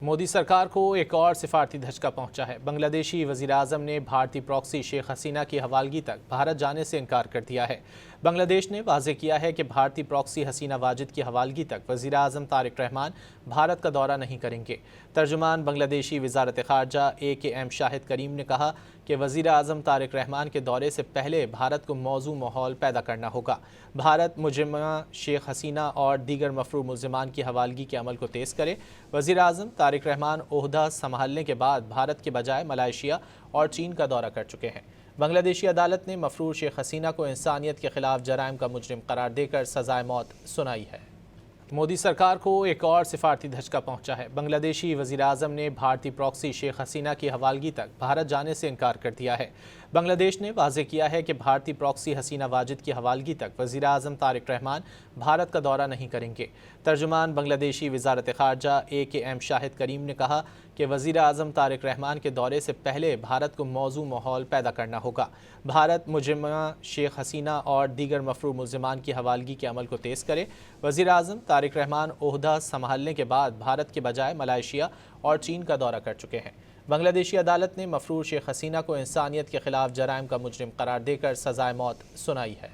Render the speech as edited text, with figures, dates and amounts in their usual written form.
मोदी सरकार को एक और सिफारती धचका पहुंचा है। बांग्लादेशी वज़ीर-ए-आज़म ने भारतीय प्रॉक्सी शेख हसीना की हवालगी तक भारत जाने से इनकार कर दिया है। बांग्लादेश ने वाज़ेह किया है कि भारतीय प्रॉक्सी हसीना वाजिद की हवालगी तक वज़ीर-ए-आज़म तारिक रहमान भारत का दौरा नहीं करेंगे। तर्जुमान बांग्लादेशी वज़ारत ख़ारजा AKM शाहिद करीम ने कहा कि वज़ीर-ए-आज़म तारिक रहमान के दौरे से पहले भारत को मौजू माहौल पैदा करना होगा। भारत मुजरिमा शेख हसीना और दीगर मफरूर मुल्ज़िमान की हवालगी के अमल को तेज़ करे। वज़ीर-ए-आज़म तारिक रहमान ओहदा संभालने के बाद भारत के बजाय मलेशिया और चीन का दौरा कर चुके हैं। बांग्लादेशी अदालत ने मफरूर शेख हसीना को इंसानियत के खिलाफ जराइम का मुजरिम करार देकर सजाए मौत सुनाई है। मोदी सरकार को एक और सिफारती धचका पहुंचा है। बांग्लादेशी वज़ीर-ए-आज़म ने भारतीय प्रॉक्सी शेख हसीना की हवालगी तक भारत जाने से इनकार कर दिया है। बांग्लादेश ने वाज़ेह किया है कि भारतीय प्रॉक्सी हसीना वाजिद की हवालगी तक वज़ीर-ए-आज़म तारिक रहमान भारत का दौरा नहीं करेंगे। तर्जुमान बांग्लादेशी वज़ारत ख़ारजा AKM शाहिद करीम ने कहा कि वज़ीर-ए-आज़म तारिक रहमान के दौरे से पहले भारत को मौजू माहौल पैदा करना होगा। भारत मुजरिमा शेख हसीना और दीगर मफरूर मुल्ज़िमान की हवालगी के अमल को तेज़ करे। वज़ीर-ए-आज़म तारिक रहमान ओहदा संभालने के बाद भारत के बजाय मलेशिया और चीन का दौरा कर चुके हैं। बांग्लादेशी अदालत ने मफरूर शेख हसीना को इंसानियत के खिलाफ जराइम का मुजरिम करार देकर सजाए मौत सुनाई है।